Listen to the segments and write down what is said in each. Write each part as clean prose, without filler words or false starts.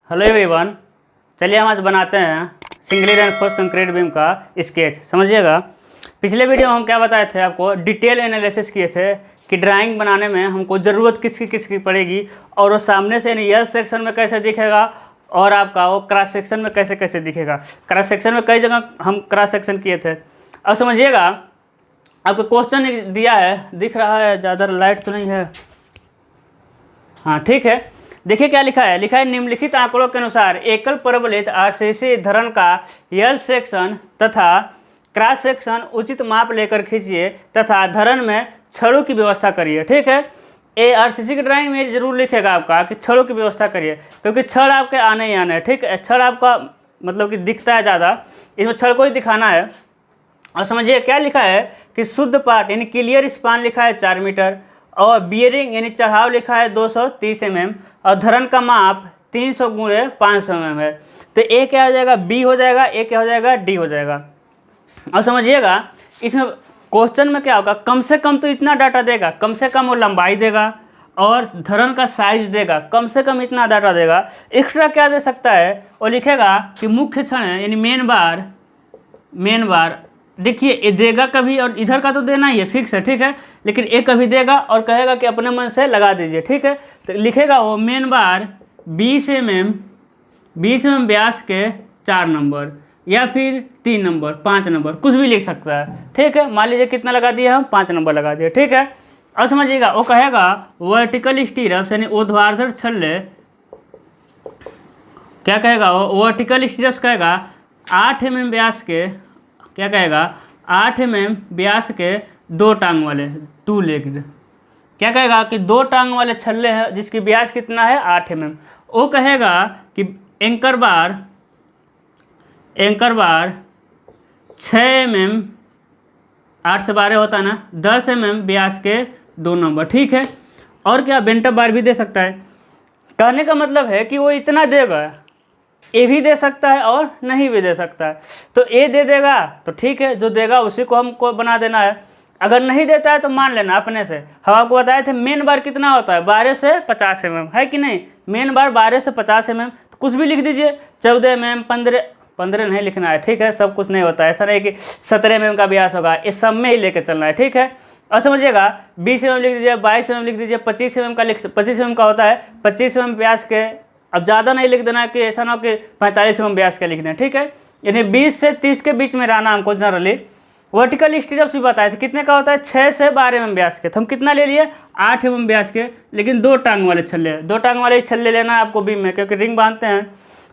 Hello everyone, चलिए हम आज बनाते हैं सिंगली रेनफोर्स कंक्रीट बीम का स्केच। समझिएगा, पिछले वीडियो में हम क्या बताए थे आपको, डिटेल एनालिसिस किए थे कि ड्राइंग बनाने में हमको ज़रूरत किसकी पड़ेगी और वो सामने से यानी एल सेक्शन में कैसे दिखेगा और आपका वो क्रॉस सेक्शन में कैसे दिखेगा। क्रॉस सेक्शन में कई जगह हम क्रॉस सेक्शन किए थे। अब समझिएगा, आपको क्वेश्चन दिया है, दिख रहा है, ज़्यादा लाइट तो नहीं है, हाँ ठीक है। देखिए क्या लिखा है, निम्नलिखित आंकड़ों के अनुसार एकल परवलित आरसीसी धरन का यल सेक्शन तथा क्रॉस सेक्शन उचित माप लेकर खींचिए तथा धरन में छड़ों की व्यवस्था करिए। ठीक है, ए आरसीसी की ड्राइंग में जरूर लिखेगा आपका कि छड़ों की व्यवस्था करिए, क्योंकि छड़ आपके आने ही आने हैं। ठीक है, छड़ आपका मतलब कि दिखता है ज़्यादा, इसमें छड़ को ही दिखाना है। और समझिए क्या लिखा है कि शुद्ध पाट यानी क्लियर स्पान लिखा है 4 मीटर और बियरिंग यानी चढ़ाव लिखा है 230 mm और धरन का माप 300 × 500 mm है। तो ए क्या हो जाएगा, बी हो जाएगा, ए क्या हो जाएगा, डी हो जाएगा। और समझिएगा, इसमें क्वेश्चन में क्या होगा, कम से कम तो इतना डाटा देगा, कम से कम वो लंबाई देगा और धरन का साइज देगा, कम से कम इतना डाटा देगा। एक्स्ट्रा क्या दे सकता है, वो लिखेगा कि मुख्य क्षण यानी मेन बार देखिए ये देगा कभी, और इधर का तो देना ही है, फिक्स है। ठीक है, लेकिन एक कभी देगा और कहेगा कि अपने मन से लगा दीजिए। ठीक है, तो लिखेगा वो मेन बार 20 mm व्यास के 4 नंबर या फिर 3 नंबर 5 नंबर कुछ भी लिख सकता है। ठीक है, मान लीजिए कितना लगा दिया हम, 5 नंबर लगा दिए। ठीक है, और समझिएगा वो कहेगा वर्टिकल स्टीरप्स यानी ऊर्ध्वाधर छल्ले, क्या कहेगा वो, वर्टिकल स्टीरप्स कहेगा 8 mm व्यास के, क्या कहेगा 8 mm व्यास के 2 टांग वाले 2 लेग्ड, क्या कहेगा कि 2 टांग वाले छल्ले हैं जिसकी व्यास कितना है 8 mm। वो कहेगा कि एंकर बार 6 mm, 8 से 12 होता है ना, 10 mm व्यास के 2 नंबर। ठीक है, और क्या बेंटअप बार भी दे सकता है। कहने का मतलब है कि वो इतना देगा, ए भी दे सकता है और नहीं भी दे सकता है। तो ए दे देगा तो ठीक है, जो देगा उसी को हमको बना देना है। अगर नहीं देता है तो मान लेना अपने से। हम आपको बताए थे मेन बार कितना होता है, 12 से 50 mm है कि नहीं। मेन बार 12 से 50 mm, तो कुछ भी लिख दीजिए, 14 mm, 15 नहीं लिखना है। ठीक है, सब कुछ नहीं होता है, ऐसा नहीं कि 17 mm का व्यास होगा, इस सब में ही लेके चलना है। ठीक है, और समझिएगा 20 mm लिख दीजिए, 22 mm लिख दीजिए, 25 mm का होता है, 25 mm व्यास के। अब ज़्यादा नहीं लिख देना कि ऐसा ना हो कि 45 mm व्यास के लिख दें। ठीक है, यानी 20 से 30 के बीच में रहना हमको जनरली। वर्टिकल स्टीरप्स भी बताए थे कितने का होता है, 6 से 12 mm व्यास के। तो हम कितना ले लिए, 8 mm व्यास के, लेकिन 2 टांग वाले छल्ले, 2 टांग वाले छल्ले लेना है आपको बीम में, क्योंकि रिंग बांधते हैं।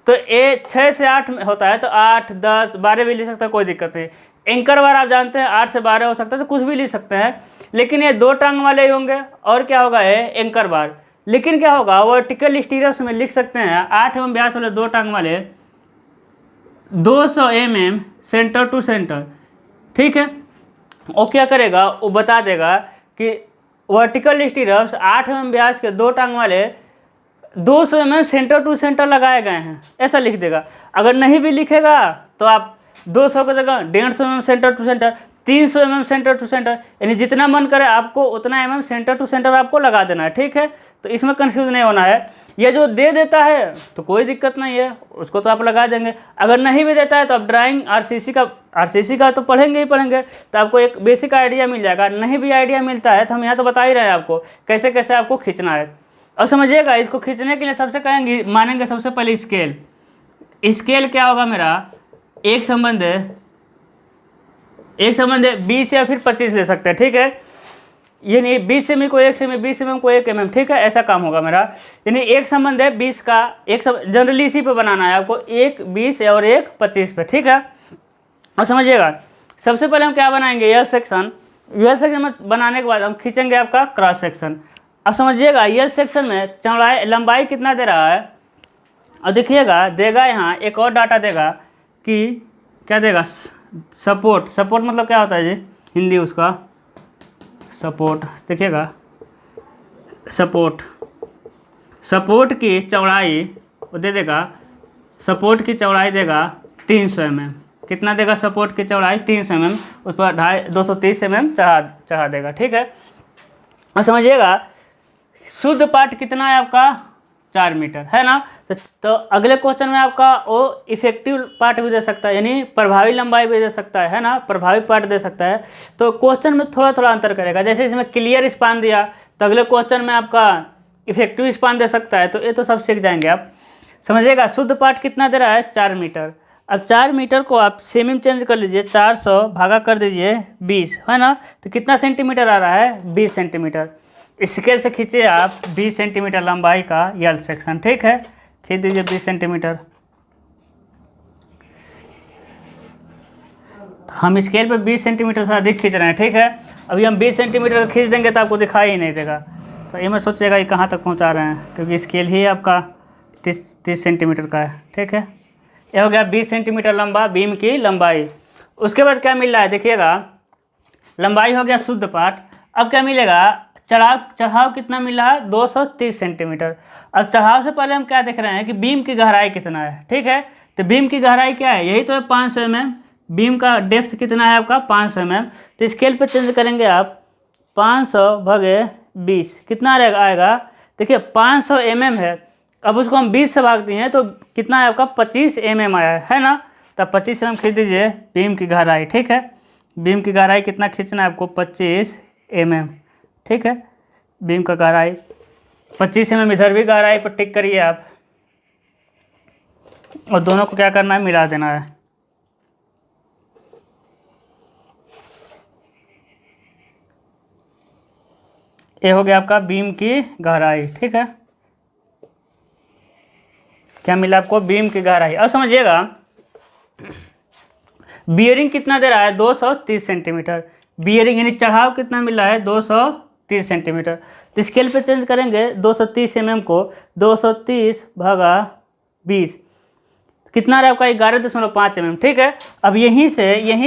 तो ए 6 से 8 में होता है, तो 8, 10, 12 भी ले सकता है, कोई दिक्कत नहीं। एंकर बार आप जानते हैं 8 से 12 हो सकता है, तो कुछ भी ले सकते हैं, लेकिन ये 2 टांग वाले ही होंगे। और क्या होगा, ये एंकर बार। लेकिन क्या होगा, वर्टिकल स्टीरप्स में लिख सकते हैं 8 mm व्यास वाले 2 टांग वाले 200 mm सेंटर टू सेंटर। ठीक है, वो क्या करेगा, वो बता देगा कि वर्टिकल स्टीरप्स 8 mm व्यास के 2 टांग वाले 200 mm सेंटर टू सेंटर लगाए गए हैं, ऐसा लिख देगा। अगर नहीं भी लिखेगा तो आप 200 की जगह 150 mm centre to centre, 300 mm centre to centre, यानी जितना मन करे आपको उतना mm सेंटर टू सेंटर आपको लगा देना है। ठीक है, तो इसमें कंफ्यूज नहीं होना है। ये जो दे देता है तो कोई दिक्कत नहीं है, उसको तो आप लगा देंगे। अगर नहीं भी देता है तो आप ड्राइंग आरसीसी का तो पढ़ेंगे ही पढ़ेंगे, तो आपको एक बेसिक आइडिया मिल जाएगा। नहीं भी आइडिया मिलता है तो हम यहाँ तो बता ही रहे हैं आपको कैसे कैसे आपको खींचना है। और समझिएगा, इसको खींचने के लिए सबसे मानेंगे सबसे पहले स्केल। स्केल क्या होगा मेरा, एक संबंध है 20 या फिर 25 ले सकते हैं। ठीक है, यानी 20 सेमी को 1 सेमी, 20 mm को 1 mm। ठीक है, ऐसा काम होगा मेरा। यानी एक संबंध है 20 का, एक जनरली इसी पे बनाना है आपको, एक 20 और एक 25 पे। ठीक है, और समझिएगा सबसे पहले हम क्या बनाएंगे, यल सेक्शन में बनाने के बाद हम खींचेंगे आपका क्रॉस सेक्शन। अब समझिएगा, यल सेक्शन में चौड़ाई लंबाई कितना दे रहा है, और देखिएगा देगा यहाँ एक और डाटा देगा कि क्या देगा, सपोर्ट मतलब क्या होता है जी, हिंदी उसका सपोर्ट। देखिएगा सपोर्ट की चौड़ाई वो दे देगा, सपोर्ट की चौड़ाई देगा 300 mm। कितना देगा, सपोर्ट की चौड़ाई 300 mm, उस पर 230 mm चढ़ा देगा। ठीक है, और समझिएगा शुद्ध पाट कितना है आपका, 4 मीटर है ना। तो तो अगले क्वेश्चन में आपका वो इफेक्टिव पार्ट भी दे सकता है, यानी प्रभावी लंबाई भी दे सकता है ना, प्रभावी पार्ट दे सकता है। तो क्वेश्चन में थोड़ा थोड़ा अंतर करेगा। जैसे इसमें क्लियर स्पान दिया तो अगले क्वेश्चन में आपका इफेक्टिव स्पान दे सकता है। तो ये तो सब सीख जाएंगे आप, समझिएगा। शुद्ध पार्ट कितना दे रहा है, 4 मीटर। अब 4 मीटर को आप सेमी में चेंज कर लीजिए, 400 भागा कर दीजिए 20, है ना। तो कितना सेंटीमीटर आ रहा है, 20 सेंटीमीटर। स्केल से खींचिए आप 20 सेंटीमीटर लंबाई का यल सेक्शन, ठीक है। खींच दीजिए 20 सेंटीमीटर। हम स्केल पे 20 सेंटीमीटर से अधिक खींच रहे हैं, ठीक है। अभी हम 20 सेंटीमीटर खींच देंगे तो आपको दिखाई ही नहीं देगा। तो ये मैं सोचिएगा ये कहाँ तक पहुँचा रहे हैं, क्योंकि स्केल ही आपका 30 सेंटीमीटर का है, ठीक है। ये हो गया 20 सेंटीमीटर लंबा बीम की लंबाई। उसके बाद क्या मिल रहा है देखिएगा, लंबाई हो गया शुद्ध पार्ट। अब क्या मिलेगा, चढ़ाव कितना मिल रहा है, 230 सेंटीमीटर। अब चढ़ाव से पहले हम क्या देख रहे हैं कि बीम की गहराई कितना है, ठीक है। तो बीम की गहराई क्या है, यही तो है 500 mm। बीम का डेप्थ कितना है आपका, 500 mm। तो स्केल पे चेंज करेंगे आप, 500 भागे 20 कितना आएगा, देखिए 500 mm है। अब उसको हम 20 से भाग दिए हैं तो कितना है आपका, 25 mm आया है ना। तब 25 mm खींच दीजिए बीम की गहराई, ठीक है। बीम की गहराई कितना खींचना है आपको, 25 mm, ठीक है। बीम का गहराई 25 mm, इधर भी गहराई पर टिक करिए आप, और दोनों को क्या करना है, मिला देना है। ये हो गया आपका बीम की गहराई, ठीक है। क्या मिला आपको, बीम की गहराई। अब समझिएगा बियरिंग कितना दे रहा है, 230 सेंटीमीटर। बियरिंग यानी चढ़ाव कितना मिल रहा है, 230 सेंटीमीटर। तो स्केल पे चेंज करेंगे 230 mm को 230 भागा 20 कितना रहा आपका, 11.5 mm, ठीक है। अब यहीं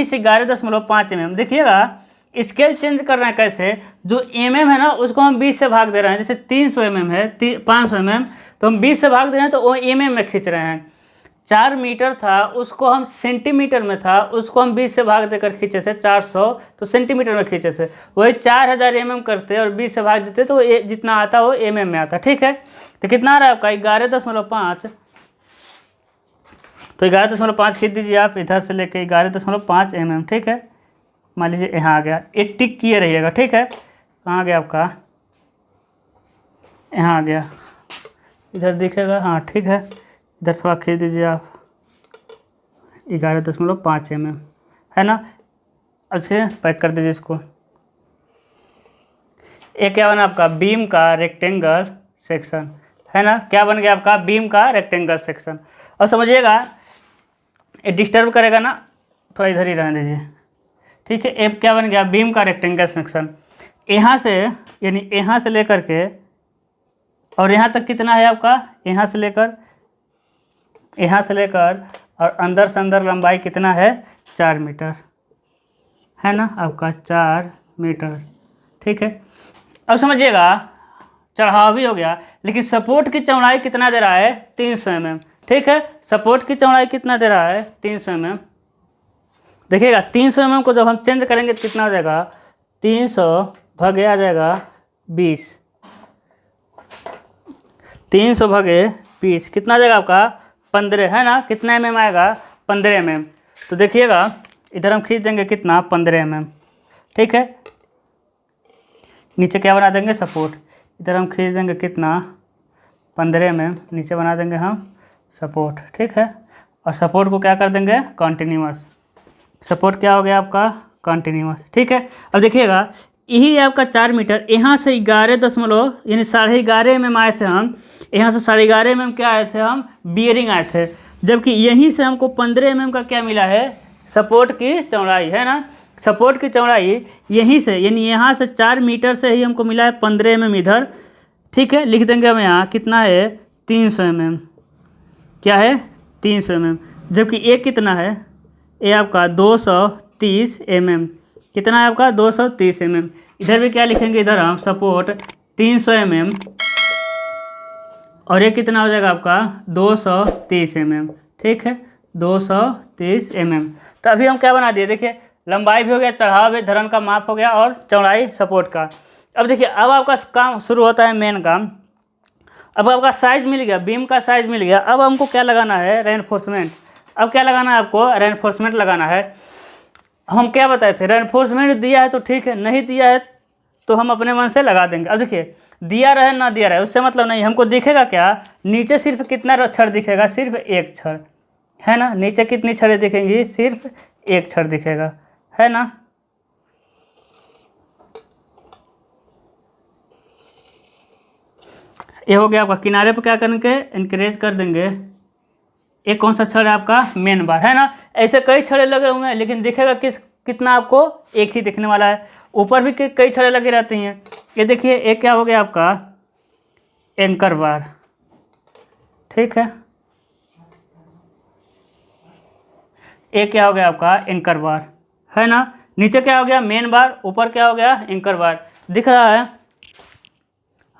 से 11.5 mm। देखिएगा स्केल चेंज कर रहे हैं कैसे, जो mm है ना उसको हम 20 से भाग दे रहे हैं। जैसे 300 mm है, 500 mm, तो हम 20 से भाग दे रहे हैं तो वो mm में खींच रहे हैं। 4 मीटर था उसको हम सेंटीमीटर में था, उसको हम 20 से भाग देकर खींचे थे 400, तो सेंटीमीटर में खींचे थे। वही 4000 mm करते और 20 से भाग देते तो ये जितना आता वो mm में आता, ठीक है। तो कितना आ रहा है आपका, 11.5। तो 11.5 खींच दीजिए आप, इधर से लेके 11.5 mm, ठीक है। मान लीजिए यहाँ आ गया, एक टिक किए रहिएगा, ठीक है। कहाँ आ गया आपका, यहाँ आ गया, इधर दिखेगा, हाँ ठीक है। इधर थोड़ा खींच दीजिए आप, 11.5 mm, है ना। अच्छे पैक कर दीजिए इसको। ये क्या बना आपका, बीम का रेक्टेंगल सेक्शन, है ना। क्या बन गया आपका, बीम का रेक्टेंगल सेक्शन। और समझिएगा ये डिस्टर्ब करेगा ना, थोड़ा इधर ही रहने दीजिए, ठीक है। अब क्या बन गया, बीम का रेक्टेंगल सेक्शन। यहाँ से यानी यहाँ से लेकर के और यहाँ तक कितना है आपका, यहाँ से लेकर और अंदर से अंदर लंबाई कितना है, 4 मीटर, है ना आपका 4 मीटर, ठीक है। अब समझिएगा चढ़ाव भी हो गया, लेकिन सपोर्ट की चौड़ाई कितना दे रहा है, 300 mm, ठीक है। सपोर्ट की चौड़ाई कितना दे रहा है, 300 mm। देखिएगा 300 mm को जब हम चेंज करेंगे तो कितना हो जाएगा, 300 भागे आ जाएगा 20, 300 भागे 20 कितना आ जाएगा आपका, 15, है ना। कितना mm आएगा, 15 mm। तो देखिएगा इधर हम खींच देंगे कितना, 15 mm, ठीक है। नीचे क्या बना देंगे, सपोर्ट। इधर हम खींच देंगे कितना, 15 mm, नीचे बना देंगे हम सपोर्ट, ठीक है। और सपोर्ट को क्या कर देंगे, कॉन्टिन्यूअस। सपोर्ट क्या हो गया आपका, कॉन्टिन्यूअस, ठीक है। अब देखिएगा यही आपका 4 मीटर, यहाँ से 11 यानी 11.5 mm आए थे हम, यहाँ से 11.5 mm क्या आए थे हम, बियरिंग आए थे। जबकि यहीं से हमको 15 mm का क्या मिला है, सपोर्ट की चौड़ाई, है ना। सपोर्ट की चौड़ाई यहीं से यानी यहाँ से 4 मीटर से ही हमको मिला है 15 mm इधर, ठीक है। लिख देंगे हम यहाँ कितना है, 300 mm, क्या है, 300 mm। जबकि ये कितना है, ये आपका 230 mm, कितना है आपका, 230 mm। इधर भी क्या लिखेंगे, इधर हम सपोर्ट 300 mm और ये कितना हो जाएगा आपका, 230 mm, ठीक है, 230 mm। तो अभी हम क्या बना दिए, देखिए लंबाई भी हो गया, चढ़ाव भी, धरन का माप हो गया और चौड़ाई सपोर्ट का। अब देखिए अब आपका काम शुरू होता है, मेन काम। अब आपका साइज़ मिल गया, बीम का साइज़ मिल गया। अब हमको क्या लगाना है, रेनफोर्समेंट। अब क्या लगाना है आपको, रेनफोर्समेंट लगाना है। हम क्या बताए थे, रेनफोर्समेंट दिया है तो ठीक है, नहीं दिया है तो हम अपने मन से लगा देंगे। अब देखिए, दिया रहे ना दिया रहे उससे मतलब नहीं, हमको दिखेगा क्या, नीचे सिर्फ कितना छड़ दिखेगा, सिर्फ एक छड़, है ना। नीचे कितनी छड़ें दिखेंगी, सिर्फ एक छड़ दिखेगा, है ना। ये हो गया आपका। किनारे पर क्या करेंगे, इंक्रीज कर देंगे। एक कौन सा छड़ है आपका, मेन बार, है ना। ऐसे कई छड़े लगे हुए हैं लेकिन दिखेगा कितना आपको, एक ही दिखने वाला है। ऊपर भी कई छड़े लगी रहती हैं। ये देखिए, एक क्या हो गया आपका, एंकर बार, ठीक है। एक क्या हो गया आपका, एंकर बार, है ना। नीचे क्या हो गया, मेन बार, ऊपर क्या हो गया, एंकर बार, दिख रहा है।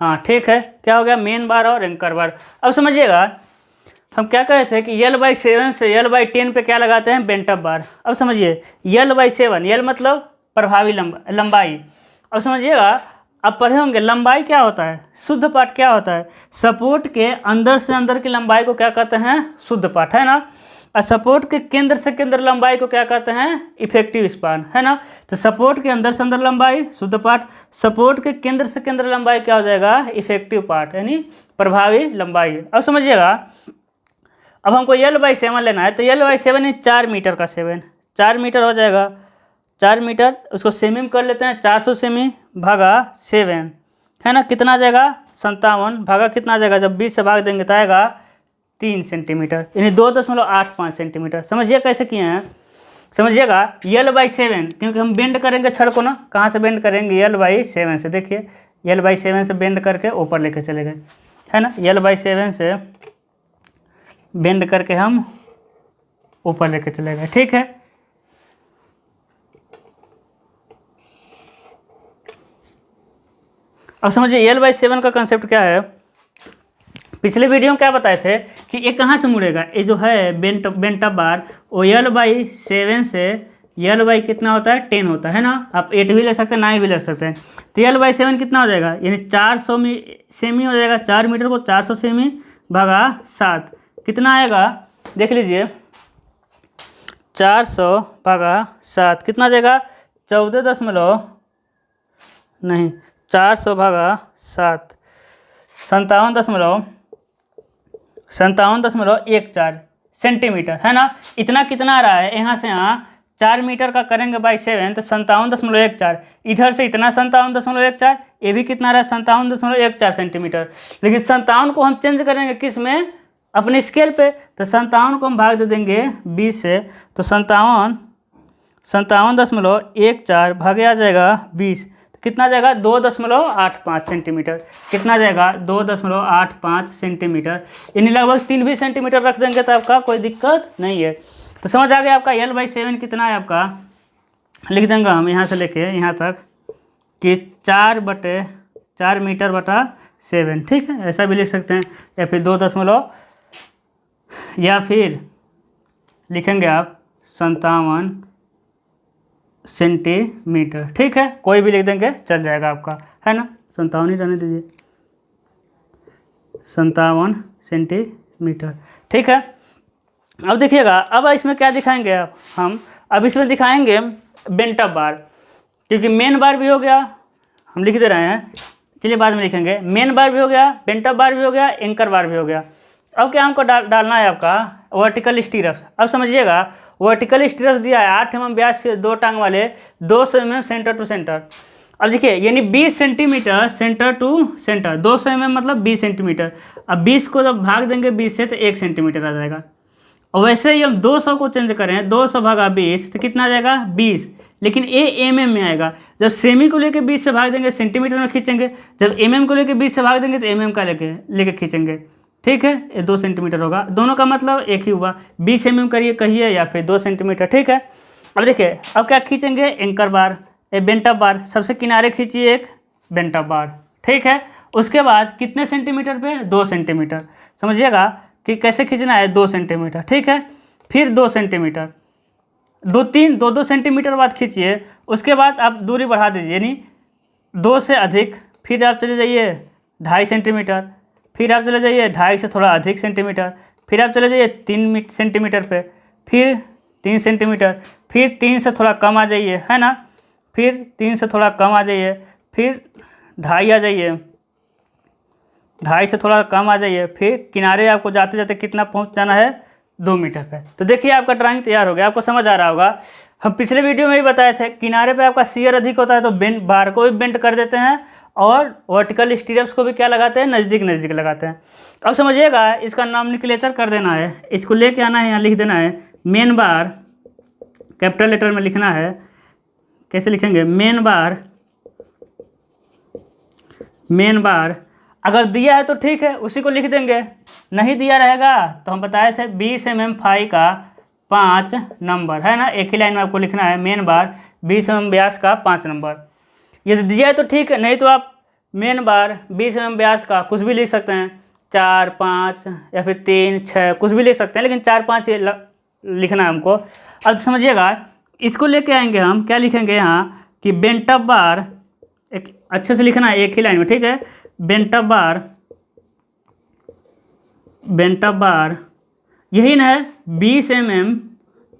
हाँ ठीक है, क्या हो गया, मेन बार और एंकर बार। अब समझिएगा, हम क्या कहे थे कि L/7 से L/10 पे क्या लगाते हैं, बेंटअप बार। अब समझिए, L/7, L मतलब प्रभावी लंबाई। अब समझिएगा, अब पढ़े होंगे लंबाई क्या होता है, शुद्ध पाठ क्या होता है। सपोर्ट के अंदर से अंदर की लंबाई को क्या कहते हैं, शुद्ध पाठ, है ना। और सपोर्ट के केंद्र से केंद्र लंबाई को क्या कहते हैं, इफेक्टिव स्पान, है ना। तो सपोर्ट के अंदर से अंदर लंबाई शुद्ध पाठ, सपोर्ट के केंद्र से केंद्र लंबाई क्या हो जाएगा, इफेक्टिव पार्ट, यानी प्रभावी लंबाई। अब समझिएगा, अब हमको L/7 लेना है, तो L/7 यानी 4 मीटर का 7, 4 मीटर हो जाएगा। 4 मीटर, उसको सेमी में कर लेते हैं, 400 सेमी भागा 7, है ना। कितना आ जाएगा, 57 भागा कितना आ जाएगा, जब 20 से भाग देंगे तो आएगा 3 सेंटीमीटर, यानी 2.85 सेंटीमीटर। समझिए कैसे किए हैं, समझिएगा। L/7, क्योंकि हम बेंड करेंगे छड़ को ना, कहाँ से बेंड करेंगे, L/7 से। देखिए, L/7 से बेंड करके ऊपर लेके चले गए, है ना। L/7 से बेंड करके हम ऊपर लेके चले गए, ठीक है। अब समझिए L/7 का कंसेप्ट क्या है। पिछले वीडियो में क्या बताए थे कि ये कहाँ से मुड़ेगा, ये जो है बेंटअप बार, वो L/7 से L कितना होता है, 10 होता है ना। आप 8 भी ले सकते हैं, 9 भी ले सकते हैं। तो L/7 कितना हो जाएगा, यानी 400 सेमी हो जाएगा। 4 मीटर को 400 सेमी भागा 7 कितना आएगा, देख लीजिए, 400 भागा 7 कितना आ जाएगा, 400 भागा 7 57.14 सेंटीमीटर, है ना। इतना कितना आ रहा है, यहाँ से यहाँ 4 मीटर का करेंगे बाई 7 तो 57.14, इधर से इतना 57.14, ये भी कितना आ रहा है, 57.14 सेंटीमीटर। लेकिन 57 को हम चेंज करेंगे किस में, अपने स्केल पे। तो 57 को हम भाग दे देंगे 20 से, तो 57.14 भागे आ जाएगा 20, तो कितना आ जाएगा, 2.85 सेंटीमीटर। कितना आ जाएगा, 2.85 सेंटीमीटर, यानी लगभग 3 भी सेंटीमीटर रख देंगे तो आपका कोई दिक्कत नहीं है। तो समझ आ गया आपका L/7 कितना है आपका, लिख देंगे हम यहाँ से लेके यहाँ तक कि 4 मीटर बटा 7, ठीक है। ऐसा भी लिख सकते हैं, या फिर 2 या फिर लिखेंगे आप 57 सेंटीमीटर, ठीक है। कोई भी लिख देंगे चल जाएगा आपका, है ना। 57 ही रहने दीजिए, 57 सेंटीमीटर, ठीक है। अब देखिएगा, अब इसमें क्या दिखाएंगे आप, हम अब इसमें दिखाएंगे बेंटअप बार, क्योंकि मेन बार भी हो गया, हम लिख दे रहे हैं, चलिए बाद में लिखेंगे। मेन बार भी हो गया, बेंटअप बार भी हो गया, एंकर बार भी हो गया। अब क्या हमको डालना है आपका, वर्टिकल स्टीरप्स। अब समझिएगा, वर्टिकल स्टीरप्स दिया है 8 mm व्यास के 2 टांग वाले, 200 mm सेंटर टू सेंटर। अब देखिए, यानी 20 centimetre centre to centre, 200 mm मतलब 20 सेंटीमीटर। अब 20 को जब भाग देंगे 20 से तो 1 सेंटीमीटर आ जाएगा। और वैसे ही हम 200 को चेंज करें, 200 भागा 20 तो कितना आ जाएगा, 20, लेकिन ये mm में आएगा। जब सेमी को लेके 20 से भाग देंगे सेंटीमीटर में खींचेंगे, जब mm को लेके 20 से भाग देंगे तो mm का लेके खींचेंगे, ठीक है। ये 2 सेंटीमीटर होगा, दोनों का मतलब एक ही हुआ, 20 mm करिए कहिए या फिर 2 सेंटीमीटर, ठीक है। अब देखिए, अब क्या खींचेंगे, एंकर बार, ये बेंटअप बार, सबसे किनारे खींचिए एक बेंटअप बार, ठीक है। उसके बाद कितने सेंटीमीटर पे, 2 सेंटीमीटर। समझिएगा कि कैसे खींचना है, 2 सेंटीमीटर, ठीक है। फिर 2 सेंटीमीटर, 2 सेंटीमीटर बाद खींचिए। उसके बाद आप दूरी बढ़ा दीजिए, यानी 2 से अधिक, फिर आप चले जाइए 2.5 सेंटीमीटर, फिर आप चले जाइए 2.5 से थोड़ा अधिक सेंटीमीटर, फिर आप चले जाइए 3 सेंटीमीटर पे, फिर 3 सेंटीमीटर, फिर 3 से थोड़ा कम आ जाइए, है ना, फिर 3 से थोड़ा कम आ जाइए, फिर 2.5 आ जाइए, 2.5 से थोड़ा कम आ जाइए, फिर किनारे आपको जाते जाते कितना पहुंच जाना है, 2 मीटर पे। तो देखिए आपका ड्राइंग तैयार हो गया, आपको समझ आ रहा होगा। हम पिछले वीडियो में ही बताए थे किनारे पे आपका शियर अधिक होता है तो बेंड बार को भी बेंड कर देते हैं, और वर्टिकल स्टीरअप्स को भी क्या लगाते हैं, नज़दीक नज़दीक लगाते हैं। अब समझिएगा, इसका नॉमेनक्लेचर कर देना है, इसको लेके आना है, यहाँ लिख देना है मेन बार, कैपिटल लेटर में लिखना है। कैसे लिखेंगे, मेन बार, मेन बार अगर दिया है तो ठीक है उसी को लिख देंगे, नहीं दिया रहेगा तो हम बताए थे 20 mm फाई का 5 नंबर, है ना, एक ही लाइन में आपको लिखना है मेन बार 20 mm व्यास का 5 नंबर। यदि दिया है तो ठीक है, नहीं तो आप मेन बार 20 mm व्यास का कुछ भी लिख सकते हैं, 4, 5 या फिर 3, 6 कुछ भी लिख सकते हैं, लेकिन 4, 5 ये लिखना है हमको। अब समझिएगा, इसको लेके आएंगे हम, क्या लिखेंगे यहाँ कि बेंटअप बार, एक अच्छे से लिखना है एक ही लाइन में, ठीक है, बेंटअप बार, बेंटअप बार यही ना है 20 mm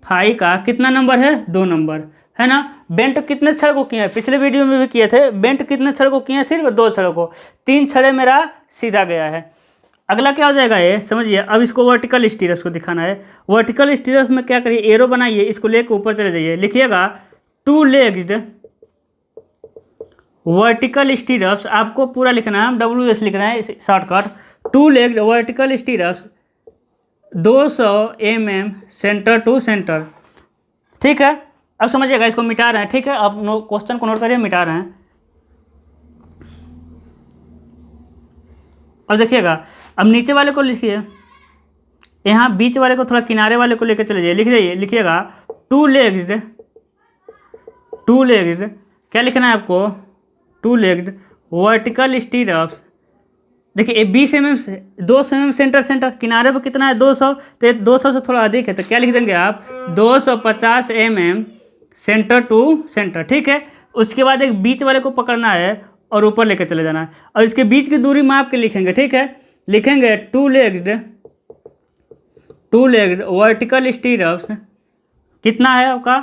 फाई का कितना नंबर है, 2 नंबर, है ना। बेंट कितने छड़ को किए हैं, पिछले वीडियो में भी किए थे, बेंट कितने छड़ को किए हैं, सिर्फ 2 छड़ों को, 3 छड़े मेरा सीधा गया है। अगला क्या हो जाएगा ये समझिए, अब इसको वर्टिकल स्टीरअप्स को दिखाना है। वर्टिकल स्टीरअप्स में क्या करिए, एरो बनाइए, इसको लेकर ऊपर चले जाइए, लिखिएगा 2 लेग्ड वर्टिकल स्टीरअप्स, आपको पूरा लिखना है, हम WS लिख रहे हैं shortcut, 2 legged vertical stirrups 200 mm centre to centre, ठीक है। अब समझिएगा, इसको मिटा रहे हैं, ठीक है, अब क्वेश्चन को नोट करिए, मिटा रहे हैं। अब देखिएगा, अब नीचे वाले को लिखिए, यहाँ बीच वाले को थोड़ा किनारे वाले को लेकर चले जाइए, लिख जाइए, लिखिएगा 2 लेग्ड, 2 लेग्ड क्या लिखना है आपको, 2 लेग्ड वर्टिकल स्टीरअप्स। देखिए 20 mm से 200 mm सेंटर सेंटर, किनारे पर कितना है 200, तो 200 से थोड़ा अधिक है, तो क्या लिख देंगे आप 250 mm सेंटर टू सेंटर, ठीक है। उसके बाद एक बीच वाले को पकड़ना है और ऊपर लेकर चले जाना है, और इसके बीच की दूरी माप के लिखेंगे, ठीक है, लिखेंगे 2 लेग्ड वर्टिकल स्टीरअप्स कितना है आपका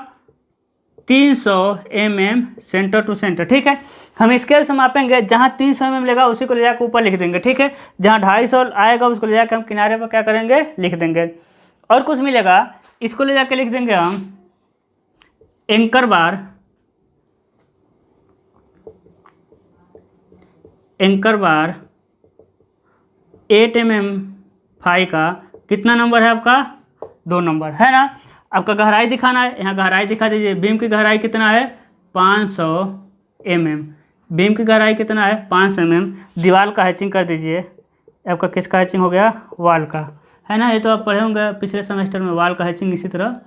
300 mm सेंटर टू सेंटर, ठीक है। हम स्केल से मापेंगे, जहाँ 300 mm लेगा उसी को ले जाकर ऊपर लिख देंगे, ठीक है, जहाँ 250 आएगा उसको ले जाकर हम किनारे पर क्या करेंगे, लिख देंगे। और कुछ मिलेगा, इसको ले जाकर लिख देंगे हम एंकर बार, एंकर बार 8 mm फाई का कितना नंबर है आपका, 2 नंबर, है ना। आपका गहराई दिखाना है, यहाँ गहराई दिखा दीजिए, बीम की गहराई कितना है 500 mm, बीम की गहराई कितना है 500 mm। दीवार का हैचिंग कर दीजिए, आपका किसका हैचिंग हो गया, वॉल का, है ना, ये तो आप पढ़े होंगे पिछले सेमेस्टर में, वॉल का हैचिंग इसी तरह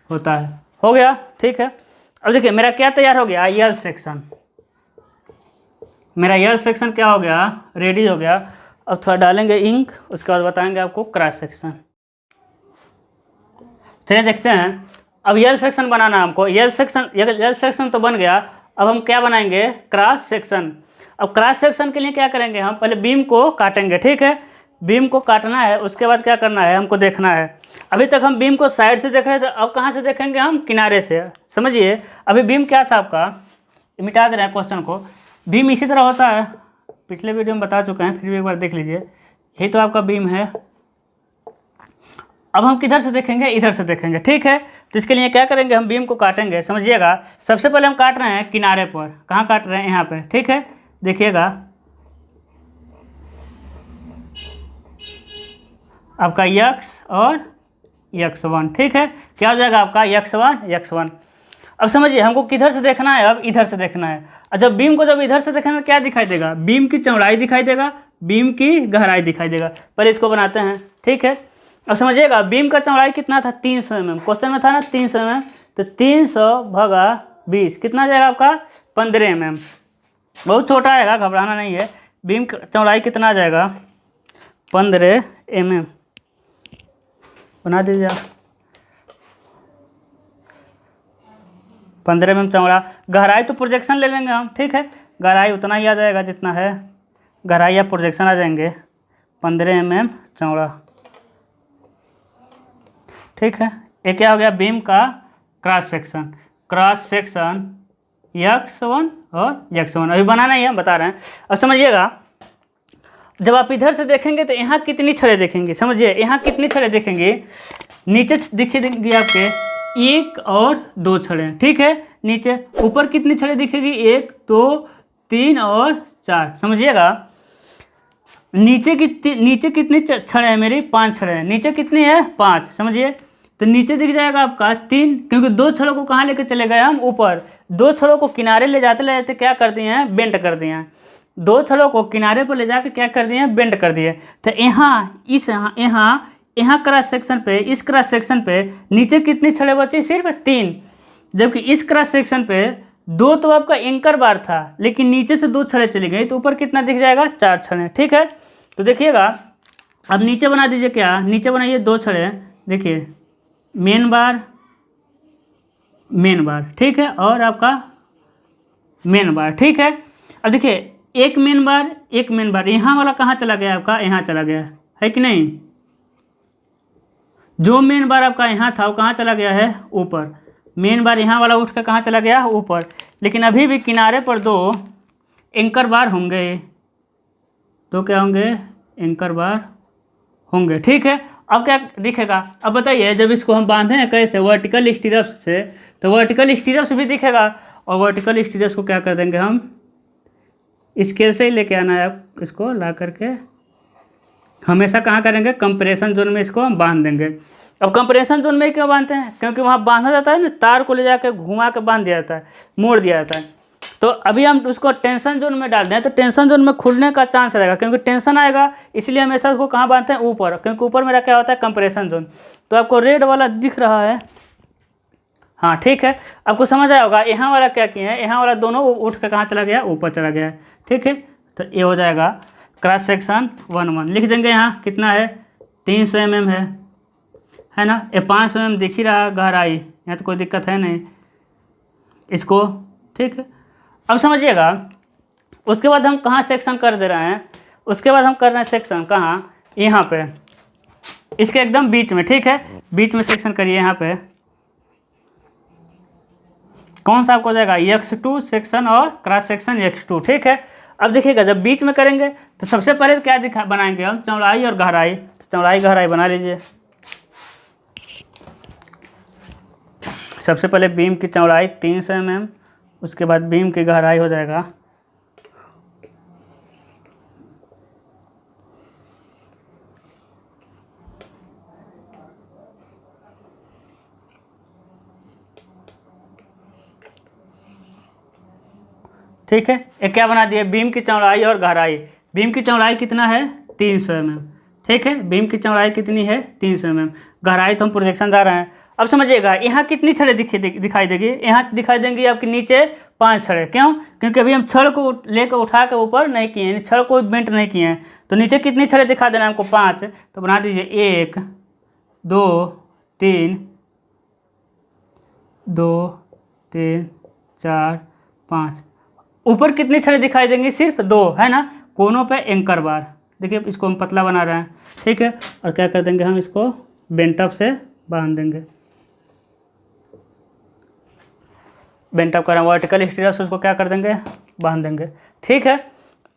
होता है, हो गया, ठीक है। अब देखिए मेरा क्या तैयार हो गया, यल सेक्शन, मेरा यल सेक्शन क्या हो गया, रेडी हो गया। अब थोड़ा डालेंगे इंक, उसके बाद बताएंगे आपको क्रॉस सेक्शन। चलिए देखते हैं, अब यल सेक्शन बनाना है हमको, यल सेक्शन तो बन गया, अब हम क्या बनाएंगे, क्रॉस सेक्शन। अब क्रॉस सेक्शन के लिए क्या करेंगे, हम पहले बीम को काटेंगे, ठीक है, बीम को काटना है, उसके बाद क्या करना है हमको देखना है। अभी तक हम बीम को साइड से देख रहे थे, अब कहाँ से देखेंगे हम, किनारे से। समझिए, अभी बीम क्या था आपका, मिटा दे रहे हैं क्वेश्चन को, बीम इसी तरह होता है, पिछले वीडियो में बता चुके हैं, फिर भी एक बार देख लीजिए, यही तो आपका बीम है। अब हम किधर से देखेंगे, इधर से देखेंगे, ठीक है। तो इसके लिए क्या करेंगे, हम बीम को काटेंगे। समझिएगा, सबसे पहले हम काट रहे हैं किनारे पर, कहाँ काट रहे हैं, यहाँ पे, ठीक है। देखिएगा आपका यक्स और x1, ठीक है, क्या हो जाएगा आपका x1। अब समझिए हमको किधर से देखना है, अब इधर से देखना है। और जब बीम को जब इधर से देखेंगे क्या दिखाई देगा, बीम की चौड़ाई दिखाई देगा, बीम की गहराई दिखाई देगा। पहले इसको बनाते हैं, ठीक है। अब समझिएगा बीम का चौड़ाई कितना था, 300 mm, क्वेश्चन में था ना 300 mm, तो 300 भागा 20 कितना जाएगा आपका 15 mm, बहुत छोटा आएगा, घबराना नहीं है। बीम का चौड़ाई कितना आ जाएगा 15 mm, बना दीजिए आप 15 mm चौड़ा। गहराई तो प्रोजेक्शन ले लेंगे हम, ठीक है, गहराई उतना ही आ जाएगा जितना है, गहराई या प्रोजेक्शन आ जाएंगे 15 mm चौड़ा। ठीक है, ये क्या हो गया, बीम का क्रॉस सेक्शन x1 और x1 अभी बनाना ही है, बता रहे हैं। अब समझिएगा, जब आप इधर से देखेंगे तो यहाँ कितनी छड़ें देखेंगे, समझिए यहाँ कितनी छड़ें देखेंगे, नीचे दिखेंगी आपके 1 और 2 छड़ें। ठीक है, नीचे, ऊपर कितनी छड़ें दिखेगी, 1 2 3 और 4। समझिएगा, नीचे कितनी छड़ें हैं मेरी, 5 छड़ें हैं। नीचे कितनी है, 5। समझिए, तो नीचे दिख जाएगा आपका 3, क्योंकि 2 छड़ों को कहाँ लेके चले गए हम, ऊपर। 2 छड़ों को किनारे ले जाते क्या कर दिए हैं, बेंड कर दिए हैं। 2 छड़ों को किनारे पर ले जाकर क्या कर दिए हैं, बेंड कर दिए। तो यहाँ क्रॉस सेक्शन पे, इस क्रॉस सेक्शन पे नीचे कितनी छड़ें बची, सिर्फ 3। जबकि इस क्रॉस सेक्शन पे 2 तो आपका एंकर बार था, लेकिन नीचे से 2 छड़ें चली गई, तो ऊपर कितना दिख जाएगा, 4 छड़ें। ठीक है, तो देखिएगा, अब नीचे बना दीजिए, क्या नीचे बनाइए, 2 छड़ें। देखिए, मेन बार, ठीक है, और आपका मेन बार। ठीक है, अब देखिए, एक मेन बार यहाँ वाला कहाँ चला गया आपका, यहाँ चला गया है कि नहीं। जो मेन बार आपका यहाँ था वो कहाँ चला गया है, ऊपर। मेन बार यहाँ वाला उठ कर कहाँ चला गया, ऊपर। लेकिन अभी भी किनारे पर 2 एंकर बार होंगे, तो क्या होंगे, एंकर बार होंगे। ठीक है, अब क्या दिखेगा, अब बताइए, जब इसको हम बांधे हैं कैसे, वर्टिकल स्टीरअप्स से, तो वर्टिकल स्टीरअप्स भी दिखेगा। और वर्टिकल स्टीरअप्स को क्या कर देंगे हम, स्केल से ही लेके आना है, इसको ला करके हमेशा कहाँ करेंगे, कंप्रेशन जोन में इसको हम बांध देंगे। अब कंप्रेशन जोन में क्यों बांधते हैं, क्योंकि वहाँ बांधा जाता है ना, तार को ले जाकर घुमा के बांध दिया जाता है, मोड़ दिया जाता है। तो अभी हम उसको टेंशन जोन में डाल दें, तो टेंशन जोन में खुलने का चांस रहेगा, क्योंकि टेंशन आएगा, इसलिए हमेशा उसको कहाँ बांधते हैं, ऊपर, क्योंकि ऊपर मेरा क्या होता है, कंप्रेशन जोन। तो आपको रेड वाला दिख रहा है, हाँ ठीक है, आपको समझ आया होगा। यहाँ वाला क्या किए हैं, यहाँ वाला दोनों उठ कर कहाँ चला गया, ऊपर चला गया है। ठीक है, तो ये हो जाएगा क्रॉस सेक्शन 1 लिख देंगे। यहाँ कितना है, 300 mm है ना, ये 500 mm दिख ही रहा, गहराई, यहाँ तो कोई दिक्कत है नहीं इसको। ठीक है, अब समझिएगा, उसके बाद हम कहाँ सेक्शन कर दे रहे हैं, उसके बाद हम कर रहे हैं सेक्शन कहाँ, यहाँ पे, इसके एकदम बीच में। ठीक है, बीच में सेक्शन करिए, यहाँ पे कौन सा आपको हो जाएगा, x2 सेक्शन और क्रॉस सेक्शन x2। ठीक है, अब देखिएगा, जब बीच में करेंगे तो सबसे पहले क्या बनाएंगे हम, चौड़ाई और गहराई। तो चौड़ाई गहराई बना लीजिए। सबसे पहले बीम की चौड़ाई 300 mm, उसके बाद बीम की गहराई हो जाएगा ठीक है, ये क्या बना दिए, बीम की चौड़ाई और गहराई। बीम की चौड़ाई कितना है, 300 mm। ठीक है, बीम की चौड़ाई कितनी है, 300 mm। गहराई तो हम प्रोजेक्शन जा रहे हैं। अब समझिएगा, यहाँ कितनी छड़ें दिखाई देगी, यहाँ दिखाई देंगी आपके नीचे 5 छड़ें। क्यों, क्योंकि अभी हम छड़ को लेकर उठा के ऊपर नहीं किए हैं, छड़ को बेंट नहीं किए हैं, तो नीचे कितनी छड़ें दिखा देना हमको, 5। तो बना दीजिए 1 2 3 2 3 4 5। ऊपर कितनी छड़ें दिखाई देंगी, सिर्फ 2 है ना, कोनों पे एंकर बार। देखिए, इसको हम पतला बना रहे हैं। ठीक है, और क्या कर देंगे हम, इसको बेंटअप से बांध देंगे। बेंटअप करें, वर्टिकल स्टीरअप से उसको क्या कर देंगे, बांध देंगे। ठीक है,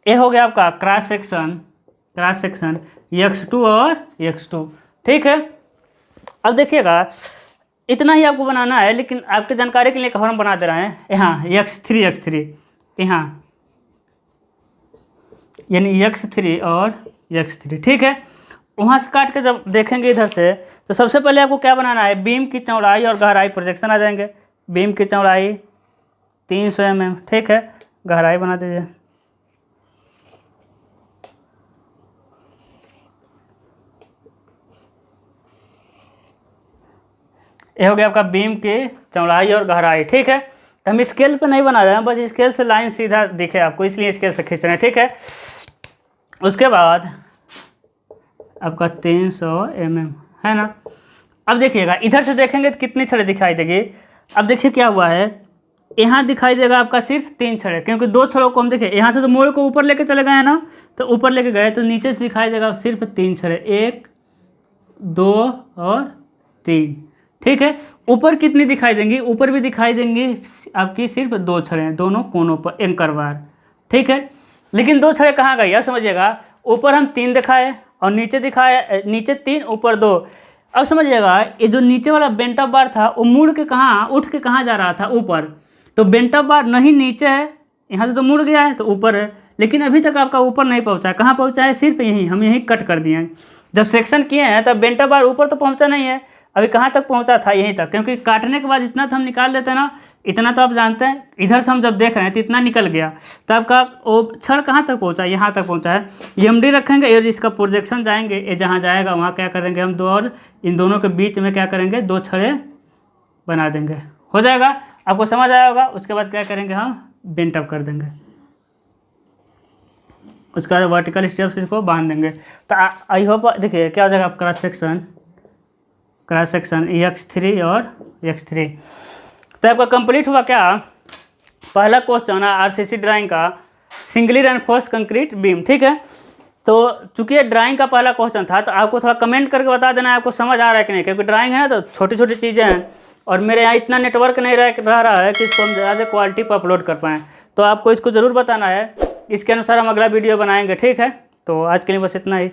ये हो गया आपका क्रॉस सेक्शन x2 और x2। ठीक है, अब देखिएगा, इतना ही आपको बनाना है, लेकिन आपकी जानकारी के लिए एक और हम बना दे रहे हैं। यहाँ x3 यहाँ, यानी x3 और x3। ठीक है, वहाँ से काट के जब देखेंगे इधर से, तो सबसे पहले आपको क्या बनाना है, बीम की चौड़ाई और गहराई प्रोजेक्शन आ जाएंगे। बीम की चौड़ाई 300 mm। ठीक है, गहराई बना दीजिए। ये हो गया आपका बीम की चौड़ाई और गहराई। ठीक है, तो हम स्केल पे नहीं बना रहे हैं, बस स्केल से लाइन सीधा दिखे आपको, इसलिए स्केल से खींच रहे हैं। ठीक है, उसके बाद आपका 300 mm है ना। अब देखिएगा, इधर से देखेंगे तो कितनी छड़ें दिखाई देगी। अब देखिए क्या हुआ है, यहाँ दिखाई देगा आपका सिर्फ 3 छड़े, क्योंकि 2 छड़ों को हम देखें यहाँ से तो मोड़ को ऊपर लेके चले गए हैं ना, तो ऊपर लेके गए तो नीचे से दिखाई देगा सिर्फ 3 छड़े, 1 2 और 3। ठीक है, ऊपर कितनी दिखाई देंगी, ऊपर भी दिखाई देंगी आपकी सिर्फ 2 छड़े दोनों कोनों पर एंकर बार। ठीक है, लेकिन 2 छड़े कहाँ गई यार समझिएगा, ऊपर हम 3 दिखाए और नीचे दिखाए, नीचे 3 ऊपर 2। अब समझिएगा ये जो नीचे वाला बेंट अप बार था वो मुड़ के कहाँ, उठ के कहाँ जा रहा था, ऊपर। तो बेंट अप बार नहीं नीचे है, यहाँ से तो मुड़ गया है तो ऊपर है, लेकिन अभी तक आपका ऊपर नहीं पहुँचा है। कहाँ पहुँचा है, सिर्फ यहीं, हम यहीं कट कर दिए हैं। जब सेक्शन किए हैं तब बेंट अप बार ऊपर तो पहुँचा नहीं है, अभी कहाँ तक पहुँचा था, यहीं तक, क्योंकि काटने के बाद इतना तो हम निकाल लेते हैं ना, इतना तो आप जानते हैं। इधर से हम जब देख रहे हैं तो इतना निकल गया, तो आपका वो छड़ कहाँ तक पहुँचा, यहाँ तक पहुँचा है। ये एमडी रखेंगे और इसका प्रोजेक्शन जाएंगे, ये जहाँ जाएगा वहाँ क्या करेंगे हम 2 और इन दोनों के बीच में क्या करेंगे 2 छड़े बना देंगे, हो जाएगा। आपको समझ आया होगा। उसके बाद क्या करेंगे हम बेंट अप कर देंगे, उसके बाद वर्टिकल स्टेप्स इसको बांध देंगे। तो आई होप देखिए क्या हो जाएगा, आप क्रॉस सेक्शन x3 और x3। तो आपका कंप्लीट हुआ क्या, पहला क्वेश्चन है आरसीसी ड्राइंग का, सिंगली रेनफोर्स कंक्रीट बीम। ठीक है, तो चूंकि ये ड्राइंग का पहला क्वेश्चन था तो आपको थोड़ा कमेंट करके बता देना है आपको समझ आ रहा है कि नहीं, क्योंकि ड्राइंग है ना तो छोटी छोटी चीज़ें हैं और मेरे यहाँ इतना नेटवर्क नहीं रह रहा है कि इसको हम ज़्यादा क्वालिटी पर अपलोड कर पाएँ। तो आपको इसको ज़रूर बताना है, इसके अनुसार हम अगला वीडियो बनाएंगे। ठीक है, तो आज के लिए बस इतना ही।